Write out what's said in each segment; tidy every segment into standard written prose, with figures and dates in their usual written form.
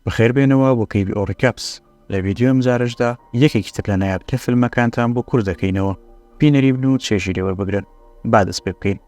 بەخێربێنەوە بۆ کەیبی ئۆڕیکاپس لە ڤیدیۆ مجارشدا یەکێکی تر لە نایابترین فیلمەکانتان بۆ کورد دەکەینەوە. بینەری بن و چێژی لێوەربگرن با دەست پێ بکەین.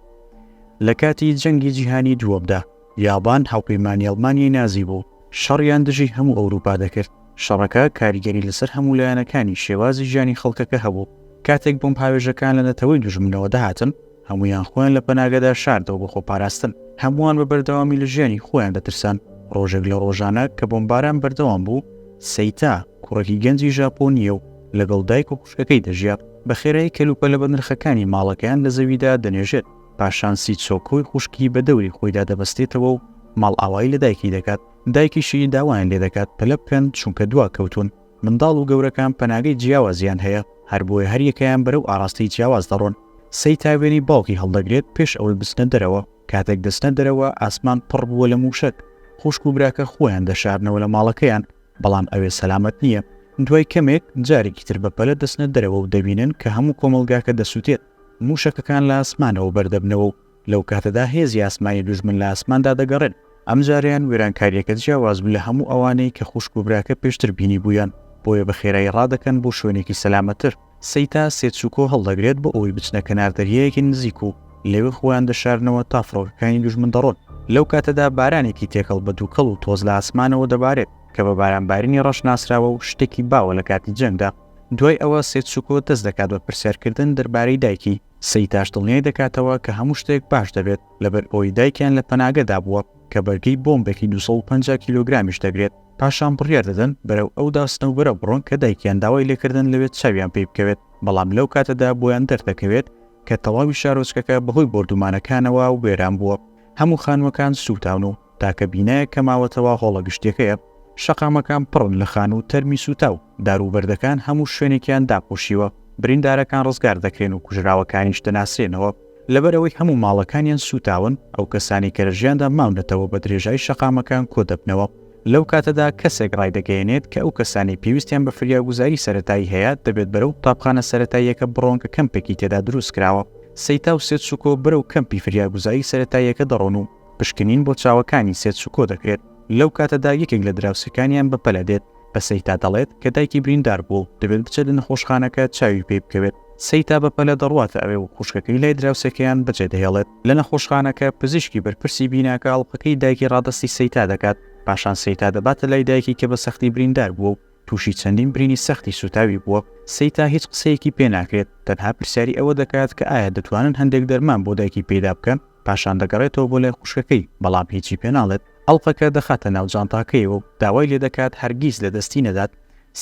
لە کاتی جەنگی جیهانی دووەمدا یابان هاوپەیمانی ئەڵمانیای نازی بوو، شەڕیان دژی هەموو ئەوروپا دەکرد. شەڕەکە کاریگەری لەسەر هەموو لایەنەکانی شێوازی ژیانی خەڵکەکە هەبوو. کاتێک بۆم پاوێژەکان لە نەتەوەی دوژمنەوە دەهاتن، هەمویان خۆیان لە پەناگەدا شاردەوە بۆ خۆپاراستن. هەمووان بە بەردەوامی لە ژیانی خۆیان دەترسان. ڕۆژێک لە ڕۆژانە کە بۆمباران بەردەوام بوو، سەیتا کوڕێکی گەنجی ژاپۆنیە و لەگەڵ دایک و خوشکەکەی دەژیات. بە خێرایی کەلوپە لە بەنرخەکانی ماڵەکەیان لە زەویدا دەنێژێت. پاشان سیچۆکۆی خوشکی بە دەوری خۆیدا دەبەستێتەوە و ماڵ ئاوایی لە دایکی دەکات. دایکیشی داوایان لێ دەکات پەلە بکەن چونکە دوا کەوتون. منداڵ و گەورەکان پەناگەی جیاوازیان هەیە، هەر بۆیە هەر یەکەیان بەرەو ئاڕاستی جیاواز دەڕۆن. سەیتا وێنەی باوکی هەڵدەگرێت پێش ئەوەی بچنە دەرەوە. کاتێک دەستنە دەرەوە ئاسمان پڕ بووە لە موشک. خوشک و براکە خۆیان دەشارنەوە لە ماڵەکەیان، بەڵام ئەوێ سەلامەت نییە. دوای کەمێک جارێکی تر بەپەلە دەستنە دەرەوە و دەبینن کە هەموو کۆمەلگاکە دەسووتێت. موشەکەکان لە ئاسمانەوە بەردەبنەوە و لەو کاتەدا هێزی ئاسمانی دوژمن لە ئاسماندا دەگەڕێن. ئەم جاریان وێرانکاریەکە جیاواز بوو لە هەموو ئەوانەی کە خوشک و براکە پێشتر بینی بوویان، بۆیە بە خێرایی ڕادەکەن بۆ شوێنێکی سەلامەتر. سەیتا سێچووکۆ هەڵدەگرێت بۆ ئەوەی بچنە کەنار دەریایەکی نزیک و لێوێ خۆیان دەشارنەوە تا فڕۆکەکانی دوژمن دەڕۆن. لەو کاتەدا بارانێکی تێکەڵ بە دووکەڵ و تۆز لە ئاسمانەوە دەبارێت کە بە بارانبارینی ڕەش ناسراوە و شتێکی باوە لە کاتی جەنگدا. دوای ئەوە سێچووکۆ دەست دەکات بە پرسیارکردن دەربارەی دایکی. سەیتاش دڵنیای دەکاتەوە کە هەموو شتێک باش دەبێت لەبەر ئەوەی دایکیان لە پەناگەدا بووە کە بەرگەی بۆمبێکی 250 کیلۆگرامیش دەگرێت. پاشان بڕیار دەدەن بەرەو ئەو داستنەوە بەرە بڕۆن کە دایکیان داوای لێکردن لەوێت چاویان پێی بکەوێت، بەڵام لەو کاتەدا بۆیان دەردەکەوێت کە تەواوی شارۆچکەکە بەهۆی بردومانەکانەوە و وێران بووە. هەموو خانووەکان سوتاون و تاکە بینایە کە ماوەتەوە هۆڵە گشتەکەیە. شەقامەکان پڕن لە خان و تەرمی سوتاو، داروبەردەکان هەموو شوێنێکیان داپۆشیوە، بریندارەکان ڕزگار دەکرێن و کوژراوەکانیش دەناسرێنەوە. لەبەرەوەی هەموو ماڵەکانیان سوتاون، ئەو کەسانی کە لە ژیاندا ماونەتەوە بە درێژای شەقامەکان کۆ دەبنەوە. لەو کاتەدا کەسێک ڕایدەگەیەنێت کە ئەو کەسانی پێویستیان بە فریاگوزاری سەرەتایی هەیە دەبێت بەرەو قوتابخانە سەرەتاییەکە بڕۆن کە کەمپێکی تێدا دروست کراوە. سەیتا و سێچووکۆ بەرەو کەمپی فریاگوزاری سەرەتاییەکە دەڕۆن و پشکنین بۆ چاوەکانی سێچووکۆ دەکرێت. لەو کاتەدا یەکێک لە دراوسەکانیان بەپەلە دێت، بە سەیتا دەڵێت کە دایکی بریندار بوو دەبێت بچێت لە نەخۆشخانەکە چاوی پێ بکەوێت. سەیتا بەپەلە دەڕواتە ئەوێ و خوشکەکەی لای دراوسەکەیان بەجێ دەهێڵێت. لە نەخۆشخانەکە پزیشکی بەرپرسی بیناکە ئەڵقەکەی دایکی ڕادستی سەیتا دەکات. پاشان سەیتا دەباتە لای دایکی کە بە سەختی بریندار بووە و تووشی چەندین برینی سەختی سوتاوی بووە. سەیتا هیچ قسەیەکی پێ ناکرێت، تەنها پرسیاری ئەوە دەکات کە ئایا دەتوانن هەندێک دەرمان بۆ دایکی پێدا بکەن. پاشان دەگەڕێتەوە بۆ لای خوشکەکەی، بەڵام هیچی پێ ناڵێت. ئەڵقەکە دەخاتە ناو جانتاکەیەوە و داوای لێ دەکات هەرگیز لە دەستی نەدات.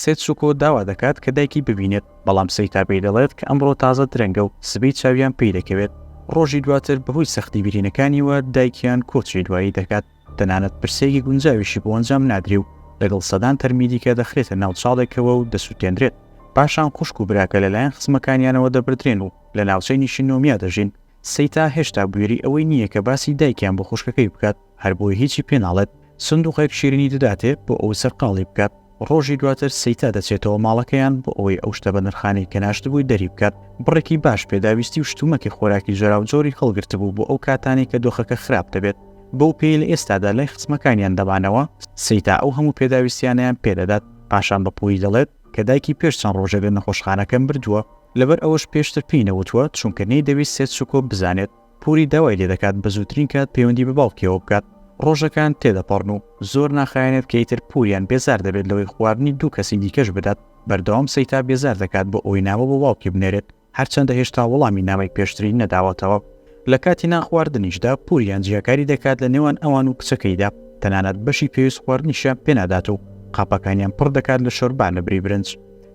سێچووکۆ داوا دەکات کە دایکی ببینێت، بەڵام سەیتا پێی دەڵێت کە ئەمڕۆ تازە درەنگە و سبەی چاویان پێی دەکەوێت. ڕۆژی دواتر بەهۆی سەختی بیرینەکانیوە دایکیان کۆچی دوایی دەکات. تەنانەت پرسێکی گونجاویشی بۆ ئەنجام نادرێ و لەگەڵ سەدان تەرمیدیکە دەخرێتە ناو چاڵێکەوە و دەسووتێنرێت. پاشان خوشک و براکە لەلایەن خزمەکانیانەوە دەبردرێن و لە ناوچەی نیشتنۆمیا دەژین. سەیتا هێشتا بوێری ئەوەی نییە کە باسی دایکیان بۆ خوشکەکەی بکات، هەر بۆی هیچی پێ ناڵێت. سندوقێک شیرینی دەداتێ بۆ ئەوەی سەرقاڵی بکات. ڕۆژی دواتر سەیتا دەچێتەوە ماڵەکەیان بۆ ئەوەی ئەو شتە بە نرخانەی کە ناشتبووی دەری بکات. بڕێکی باش پێداویستی و شتومەکی خۆراکی جۆراو جۆری هەڵگرت بوو بۆ ئەو کاتانی کە دۆخەکە خراپ دەبێت. بەو پێی لە ئێستادا لای خزمەکانیان دەبانەوە. سەیتا ئەو هەموو پێداویستیانیان پێدەدات. پاشان بە پۆی دەڵێت کە دایکی پێش چەند ڕۆژێک لە نەخۆشخانەکەم بردووە، لەبەر ئەوەش پێشتر پێی نەوتووە چونکە نەیدەویست سێچووکۆ بزانێت. پوری داوای لێ دەکات بە زووترین کات پەیوەندی بە باوکیەوە بکات. ڕۆژەکان تێدەپەڕن و زۆر ناخایەنێت کە ئیتر پوریان بێزار دەبێت لەوەی خواردنی دوو کەسی دیکەش بدات. بەردەوام سەیتا بێزار دەکات بۆ ئەوەی نامە بۆ باوکی بنێرێت، هەرچەندە هێشتا وەڵامی نامەی پێشتری نەداوەتەوە. لە کاتی ناخواردنیشدا پوریان جیاکاری دەکات لە نێوان ئەوان و کچەکەیدا، تەنانەت بەشی پێویست خواردنیشیان پێنادات و قاپەکانیان پڕ دەکات لە شۆربان لە بری برنج.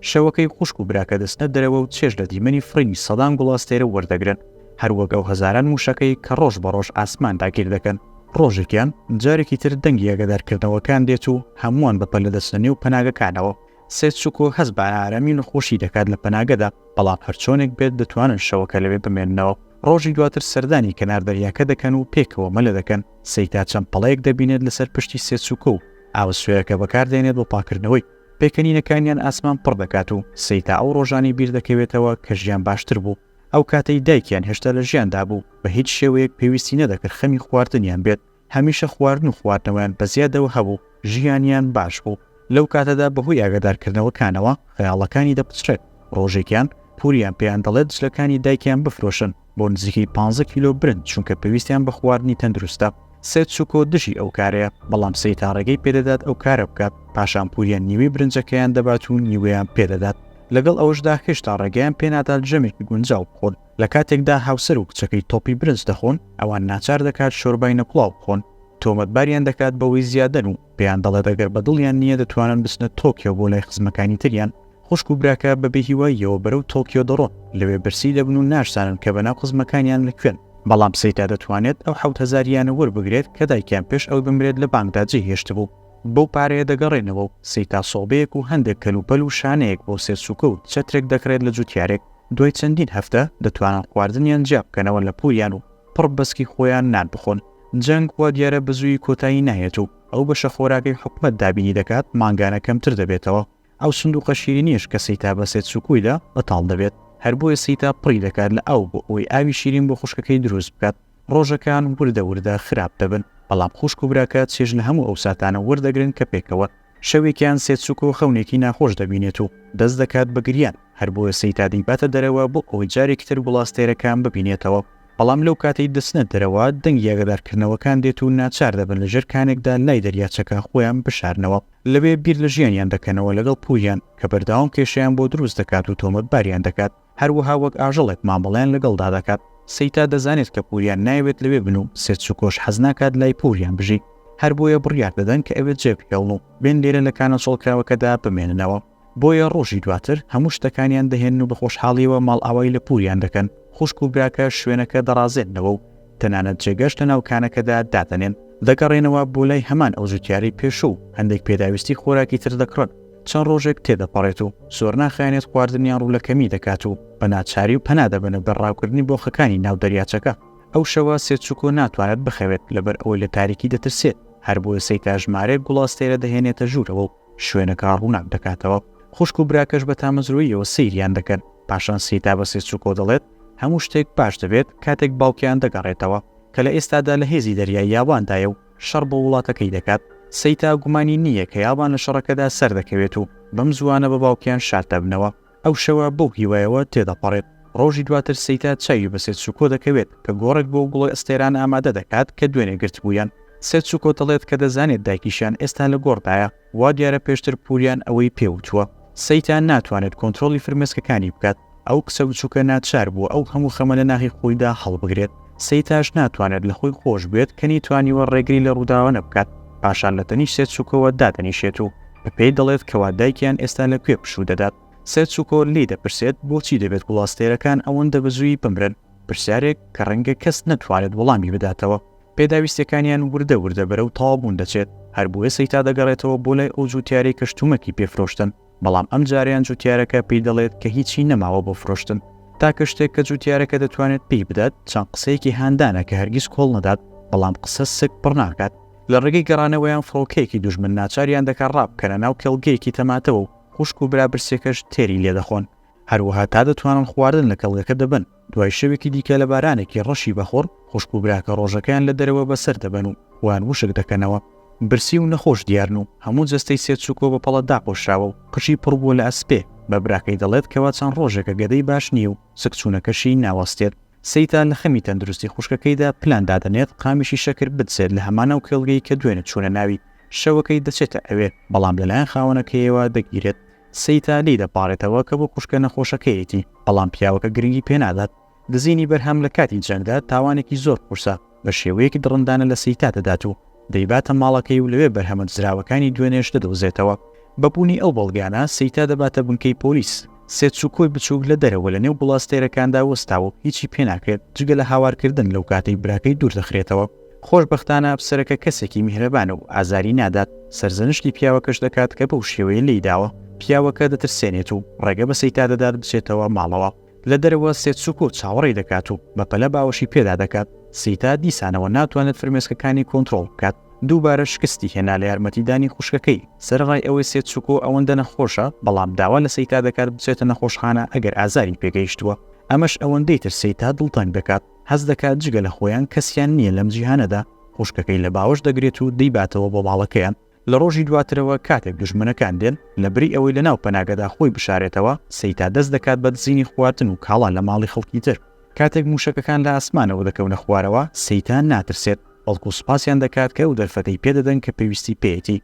شەوەکەی خوشک و براکە دەستنە دەرەوە و چێژ لە دیمەنی فڕینی سەدان گوڵاستێرە وەردەگرن، هەروەک ئەو هەزاران موشەکەی کە ڕۆژ بە ڕۆژ ئاسمان داگیر دەکەن. ڕۆژێکیان جارێکی تر دەنگی ئەگەدارکردنەوەکان دێت و هەمووان بەپەلە دەستنە نێو پەناگەکانەوە. سێچووکۆ هەست بە ئارامی نەخۆشی دەکات لە پەناگەدا، بەڵام هەرچۆنێک بێت دەتوانن شەوەکە لەوێ بمێننەوە. ڕۆژی دواتر سەردانی کەنار دەریاکە دەکەن و پێکەوە مەلە دەکەن. سەیتا چەند پەڵەیەک دەبینێت لەسەر پشتی سێچووکۆ و ئاوسوێرەکە بەکاردێنێت بۆ پاکردنەوەی. پێکەنینەکانیان ئاسمان پڕ دەکات و سەیتا ئەو ڕۆژانی بیر دەکەوێتەوە کە ژیان باشتر بوو. ئەو کاتەی دایکیان هێشتا لە ژیاندا بوو، بە هیچ شێوەیەک پێویستی نەدەکرد خەمی خواردنیان بێت. هەمیشە خواردن و خواردنەوەیان بەزیادەوە هەبوو، ژیانیان باش بوو. لەو کاتەدا بەهۆی ئاگادارکردنەوەکانەوە خەیاڵەکانی دەپچڕێت. ڕۆژێکیان پوریان پێیان دەڵێت جلەکانی دایکیان بفرۆشن بۆ نزیکەی 15 کیلۆ برنج چونکە پێویستیان بە خواردنی تەندروستە. سێتسوکۆ دژی ئەو کارەیە، بەڵام سەیتا ڕێگەی پێدەدات ئەو کارە بکات. پاشان پوریان نیوەی برنجەکەیان دەبات و نیوەیان پێدەدات. لەگەڵ ئەوەشدا هێشتا ڕێگەیان پێنادات ژەمێکی گونجاو بخۆن. لە کاتێکدا هاوسەر و کچەکەی تۆپی برنج دەخۆن، ئەوان ناچار دەکات شۆربای نەپڵاو بخۆن. تۆمەتباریان دەکات بەوەی زیادەن و پێیان دەڵێت ئەگەر بەدڵیان نییە دەتوانن بچنە تۆکیۆ بۆ لای خزمەکانی تریان. خوشک و براکە بەبێ هیواییەوە بەرەو تۆکیۆ دەڕۆن، لەوێ برسی دەبن و ناشزانن کە بەناو خزمەکانیان لەکوێن. بەڵام سەیتا دەتوانێت ئەو 7,000 یانە وەربگرێت کە دایکیان پێش ئەو بمرێت لە بانکدا جێهێشت بوو. بەو پارەیە دەگەڕێنەوە و سەیتا سۆبەیەک و هەندێک کەلوپەل و شانەیەک بۆ سێتسوکۆ و چەترێک دەکرێت لە جوتیارێک. دوای چەندین هەفتە دەتوانن خواردنیان جیا بکەنەوە لە پوریان و پڕ بەسکی خۆیان نان بخۆن. جەنگ وا دیارە بەزووی کۆتایی نایێت و ئەو بەشە خۆراکەی حکومەت دابینی دەکات مانگانە کەمتر دەبێتەوە. ئەو سندوقە شیرینیش کە سەیتا بە سێتسوکۆیدا بەتاڵ دەبێت. هەر بۆیە سەیتا پڕی دەکات لە ئەو بۆ ئەوەی ئاوی شیرین بۆ خوشکەکەی دروست بکات. ڕۆژەکان وردە خراپ دەبن، بەڵام خوشک و براکە چێژ لە هەموو ئەو ساتانە وەردەگرن کە پێکەوە. شەوێکیان سێتسوکۆ خەونێکی ناخۆش دەبینێت و دەست دەکات بە گریان. هەر بۆیە سەیتا دەیباتە دەرەوە بۆ ئەوەی جارێکتر بڵاستێرەکان ببینێتەوە. بەڵام لەو کاتەی دەستنێت دەرەوە دەنگی ئاگادارکردنەوەکان دێت و ناچار دەبن لە ژێرکانێکدا لای دەریاچەکە خۆیان بشارنەوە. لەوێ بیر لە ژیانیان دەکەنەوە لەگەڵ پوریان کە بەرداوام کێشیان بۆ دروست دەکات و تۆمەتباریان دەکات. هەروەها وەک ئاژەڵێک مامەڵیان لەگەڵدا دەکات. سەیتا دەزانێت کە پوریان نایەوێت لەوێ بن و سێتسوکۆش حەز ناکات لای پوریان بژی. هەر بۆیە بڕیار دەدەن کە ئەوێت جێبکەون و بێن لێرە لە کانە چۆڵکراوەکەدا بمێننەوە. بۆیە ڕۆژی دواتر هەموو شتەکانیان دەهێن و بە خۆشحاڵیەوە ماڵ ئاوای لە پوریان دەکەن. خوشک و براکە شوێنەکە دەڕازێنەوە و تەنانەت جێگەشتە ناو کانەکەدا دادەنێن. دەگەڕێنەوە بۆ لای هەمان ئەو جوتیارەی پێشوو، هەندێک پێداویستی خۆراکی تر دەکڕن. چەند ڕۆژێک تێدەپەڕێت و زۆر ناخایەنێت خواردنیان ڕوولەکەمی دەکات و بە ناچاری و پەنا دەبنە بەڕاوکردنی بۆخەکانی ناو دەریاچەکە. ئەو شەوە سێتسوکۆ ناتوانێت بخەوێت لەبەر ئەوەی لە تاریکی دەترسێت. هەر بۆیە سەیتا ژمارەیەک گوڵاستێرە دەهێنێتە ژوورەوە و شوێنەکە ڕووناک دەکاتەوە. خوشک و براکەش بە تامەزرۆییەوە سەیریان دەکەن. پاشان سەیتا بە سێتسوکۆ دەڵێت هەموو شتێک باش دەبێت کاتێک باوکیان دەگەڕێتەوە کە لە ئێستادا لە هێزی دەریای یاباندایە و شەڕ بە وڵاتەکەی دەکات. سەیتا گومانی نییە کە یابان لە شەڕەکەدا سەر دەکەوێت و بەم زوانە بە باوکیان شاد دەبنەوە. ئەو شەوە بەو هیوایەوە تێدەپەڕێت. ڕۆژی دواتر سەیتا چاوی بە سێتسوکۆ دەکەوێت کە گۆڕێک بۆ گوڵی ئەستێران ئامادە دەکات کە دوێنێ گرت بوویان. سێتسوکۆ دەڵێت کە دەزانێت دایکیشیان ئێستا لە گۆڕدایە، وا دیارە پێشتر پوریان ئەوەی پێوتووە. سەیتا ناتوانێت کۆنتترۆلی فرمێسکەکانی بکات. ئەو کسە بچووکە ناچار بوو ئەو هەموو خەمە لە ناخی خۆیدا هەڵبگرێت. سەیتاش ناتوانێت لە خۆی خۆش بێت کە نیتوانیوە ڕێگری لە ڕووداوە بکات. پاشان لە تەنیش سێتسوکۆوە دادەنیشێت و بە پێی دەڵێت کەوا دایکیان ئێستا لەکوێ پشوو دەدات. سێتسوکۆ لی دەپرسێت بۆچی دەبێت گوڵاستێرەکان ئەوەندە بەزووی بمرن، پرسیارێک کە ڕەنگە کەس نەتوانێت وەڵامی بداتەوە. پێداویستەکانیان وردە بەرەو تەواوبوون دەچێت. هەر بۆیە سەیتا دەگەڕێتەوە بۆ لای ئەو جوتیارەی کە شتومەکی پێفرۆشتن، بەڵام ئەم جاریان جوتیارەکە پێی دەڵێت کە هیچی نەماوە بۆ فرۆشتن. تاکە شتێک کە جوتیارەکە دەتوانێت پێی بدات چەند قسەیەکی هاندانە کە هەرگیز کۆڵ نەدات، بەڵام قسە سک پڕ ناکات. لە ڕێگەی گەڕانەوەیان فڕۆکەیەکی دوژمن ناچاریان دەکات ڕابکەنە ناو کەڵگەیەکی تەماتەوە و خوشک و برابرسێکەش تێری لێ دەخۆن. هەروەها تا دەتوانن خواردن لە کەڵگەکە دەبن. دوای شەوێکی دیکە لە بارانێکی ڕەشی بەخۆر، خوشک و براکە ڕۆژەکەیان لە دەرەوە بەسەر دەبن و وان وشک دەکەنەوە. برسی و نەخۆش دیارن و هەموو جەستەی سێتسوکۆ بە پەڵە داپۆشراوە و قژی پڕ بووە لە ئەسپێ. بە براکەی دەڵێت کەوا چەند ڕۆژێکە گەدەی باش نییە و سکچوونەکەشی ناوەستێت. سەیتا لە خەمی تەندروستی خوشکەکەیدا پلان دادەنێت قامیشی شەکر بچێت لە هەمانە و کێڵگەی کە دوێنێ چوونە ناوی. شەوەکەی دەچێتە ئەوێ، بەڵام لەلایەن خاوەنەکەیەوە دەگیرێت. سەیتا لی دەپارێتەوە کە بۆ خوشکە نەخۆشەکەیەتی، بەڵام پیاوەکە گرنگی پێنادات. دزینی بەرهەم لە کاتی جەنگدا تاوانێکی زۆر قورسە، بە شێوەیەکی دڕندانە لە سەیتا دەدات و دەیباتە ماڵەکەی و لەوێ بەرهەمە دزراوەکانی دوێنێش دەدۆزێتەوە. بەبوونی ئەو بەڵگانە سەیتا دەباتە بنکەی پۆلیس. سێتسوکۆی بچووک لە دەرەوە لە نێو بڵاستێرەکاندا وەستاوە هیچی پێناکرێت جگە لە هاوارکردن لەو کاتەی براکەی دوور دەخرێتەوە. خۆشبەختانە ئەفسەرەکە کەسێکی میهرەبانە و ئازاری نادات. سەرزەنشتی پیاوەکەش دەکات کە بەو شێوەیە لێیداوە. پیاوەکە دەترسێنێت و ڕێگە بە سەیتا دەدات بچێتەوە ماڵەوە. لە دەرەوە سێتسوکۆ چاوەڕێی دەکات و بەپەلە باوەشی پێدا دەکات. سەیتا دیسانەوە ناتوانێت فرمێسکەکانی کۆنتترۆڵ بکات. دووبارە شکستی هێنا لە یارمەتیدانی خوشکەکەی. سەرڕای ئەوەی سێتسوکۆ ئەوەندە نەخۆشە، بەڵام داوا لە سەیتا دەکات بچێتە نەخۆشخانە ئەگەر ئازاری پێگەیشتووە. ئەمەش ئەوەندەی تر سەیتا دڵتەنگ دەکات. هەز دەکات جگە لە خۆیان کەسیان نییە لەم جیهانەدا. خوشکەکەی لە باوەش دەگرێت و دەیباتەوە بۆ ماڵەکەیان. لە ڕۆژی دواترەوە کاتێک دوژمنەکان دێن لە بری ئەوەی لە ناو پەناگەدا خۆی بشارێتەوە سەیتا دەست دەکات بە دزینی خواردن و کاڵا لە ماڵی خەڵکی تر. کاتێک موشەکەکان لە ئاسمانەوە دەکەونە خوارەوە سەیتان ناترسێت بەڵکو سوپاسیان دەکات کە ئەو دەرفەتەی پێدەدەن کە پێویستی پێیەتی.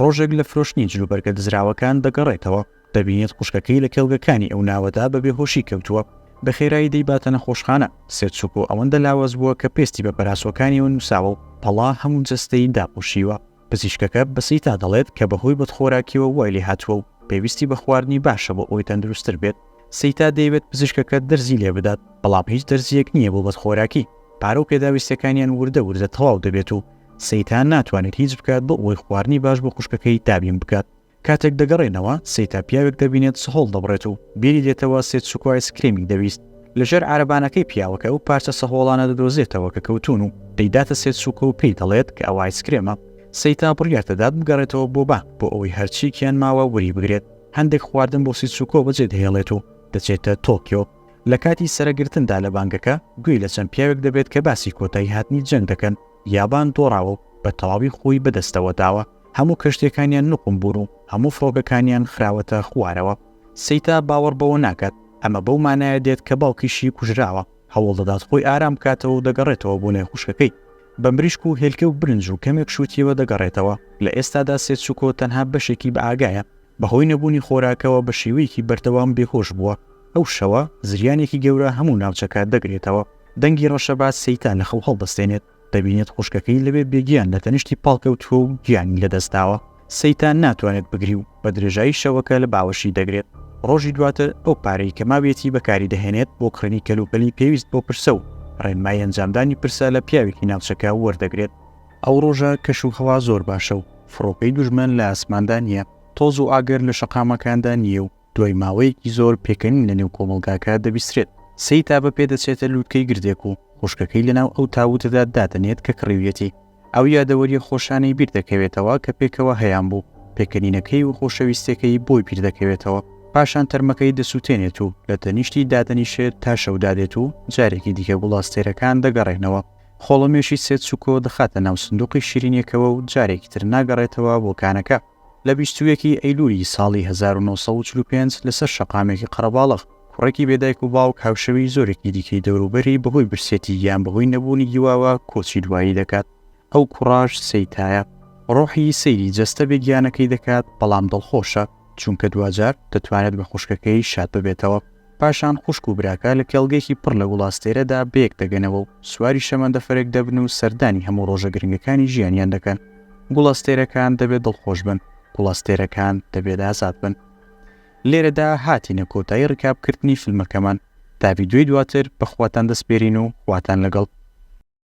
ڕۆژێک لە فرۆشتنی جلوبەرگە دزراوەکان دەگەڕێتەوە دەبینێت خوشکەکەی لە کێڵگەکانی ئەو ناوەدا بە بێهۆشی کەوتووە. بە خێرایی دەیباتە نەخۆشخانە. سێتسوکۆ ئەوەندە لاوەز بووە کە پێستی بە پەراسۆکانیەوە نووساوە و پەڵا هەموو جەستەی داپۆشیوە. پزیشکەکە بە سەیتا دەڵێت کە بەهۆی بەدخۆراکیەوە وای لێ هاتووە و پێویستی بە خواردنی باشە بۆ ئەوی تەندروستتر بێت. سەیتا دەیەوێت پزیشکەکە دەرزی لێ بدات بەڵام هیچ دەرزیەک نییە بۆ بەدخۆراکی. پارە و پێداویستەکانیان وردە تەواو دەبێت و سەیتان ناتوانێت هیچ بکات بۆ ئەوەی خواردنی باش بۆ خوشکەکەی دابین بکات. کاتێک دەگەڕێنەوە سەیتا پیاوێک دەبینێت سەهۆڵ دەبڕێت و بیری دێتەوە سێتسوکۆ ئایسکرێمی دەویست. لەژێر عارەبانەکەی پیاوەکە و پارچە سەهۆڵانە دەدۆزێتەوە کە کەوتون و دەیداتە سێتسوکۆ و پێی دەڵێت کە ئەوە ئایسکرێمە. سەیتا بڕیار دەدات بگەڕێتەوە بۆ بۆ ئەوەی هەرچیکیان ماوە وەری بگرێت. هەندێک خواردن بۆ سێتسوکۆ بەجێ دەهێڵێت و دەچێتە تۆکیۆ. لە کاتی سەرەگرتندا لە بانگەکە گوێی لە چەند پیاوێک دەبێت کە باسی کۆتایی هاتنی جەنگ دەکەن. یابان دۆڕاوە و بە تەواوی خۆی بەدەستەوە داوە. هەموو کەشتەکانیان نوقم بوون و هەموو فڕۆگەکانیان خراوەتە خوارەوە. سەیتا باوەڕ بەوە ناکات ئەمە بەو مانایە دێت کە باوکیشی کوژراوە. هەوڵ دەدات خۆی ئارام بکاتەوە و دەگەڕێتەوە بۆ لای خوشکەکەی. بە مریشک و هێلکە و برنج و کەمێک شووتیەوە دەگەڕێتەوە. لە ئێستادا سێتسوکۆ تەنها بەشێکی بە ئاگایە. بەهۆی نەبوونی خۆراکەوە بە شێوەیەکی بەردەوام بێهۆش بووە. ئەو شەوە زریانێکی گەورە هەموو ناوچەکە دەگرێتەوە. دەنگی ڕەشەبات سەیتا لە خەو هەڵدەستێنێت. دەبینێت خوشکەکەی لەبێ بێگیان لە تەنیشتی پاڵکەوتووە و گیانی لەدەستاوە. سەیتان ناتوانێت بگری و بە درێژایی شەوەکە لە باوەشی دەگرێت. ڕۆژی دواتر ئەو پارەی کە ماوێتی بەکاری دەهێنێت بۆ کڕینی کەلوپەلی پێویست بۆ پرسە و ڕێنمای ئەنجامدانی پرسە لە پیاوێکی ناوچەکە وەردەگرێت. ئەو ڕۆژە کەش و هەوا زۆر باشە و فڕۆکەی دوژمن لە ئاسماندا نییە. تۆز و ئاگەر لە شەقامەکاندا نییە و دوای ماوەیەکی زۆر پێکەنین لە نێو کۆمەڵگاکە دەبیسترێت. سەیتا بە پێدەچێتە لووتکەی گردێک و خوشکەکەی لەناو ئەو تاوتەدا دادەنێت کە کڕیویەتی. ئەو یادەوەریە خۆشانەی بیر دەکەوێتەوە کە پێکەوە هەیان بوو. پێکەنینەکەی و خۆشەویستەکەی بۆی پیر دەکەوێتەوە. پاشان تەرمەکەی دەسووتێنێت و لە تەنیشتی دادەنیشێت تا شەودادێت و جارێکی دیکە گوڵاستێرەکان دەگەڕێنەوە. خۆڵەمێشی سێتسوکۆ دەخاتە ناو سندوقی شیرینیەکەوە و جارێکی تر ناگەڕێتەوە بۆ کانەکە. لە 21 ئەیلولی ساڵی 1945 لەسەر شەقامێکی قەرەباڵغ کوڕێکی بێدایک و باوک هاوشەوی زۆرێکی دیکەی دەوروبەری بەهۆی برسێتی یان بەهۆی نەبوونی گیواوە کۆچی دوایی دەکات. ئەو کوڕاش سەیتایە. ڕۆحی سەیری جەستە بێگیانەکەی دەکات بەڵام دڵخۆشە چونکە دوجار دەتوانێت بە خوشکەکەی شاد ببێتەوە. پاشان خوشک و براکە لە کێڵگەیەکی پڕ لە گوڵاستێرەدا بەیەک دەگەنەوە و سواری شەمەندەفەرێک دەبن و سەردانی هەموو ڕۆژە گرنگەکانی ژیانیان دەکەن. گوڵاستێرەکان دەبێت دڵخۆش بن، گوڵاستێرەکان دەبێت ئازاد بن. لێرەدا هاتینە کۆتایی ڕکابکردنی فیلمەکەمان. تا ڤیدیۆی دواتر بەخواتان دەسپێرین و خواتان لەگەڵ.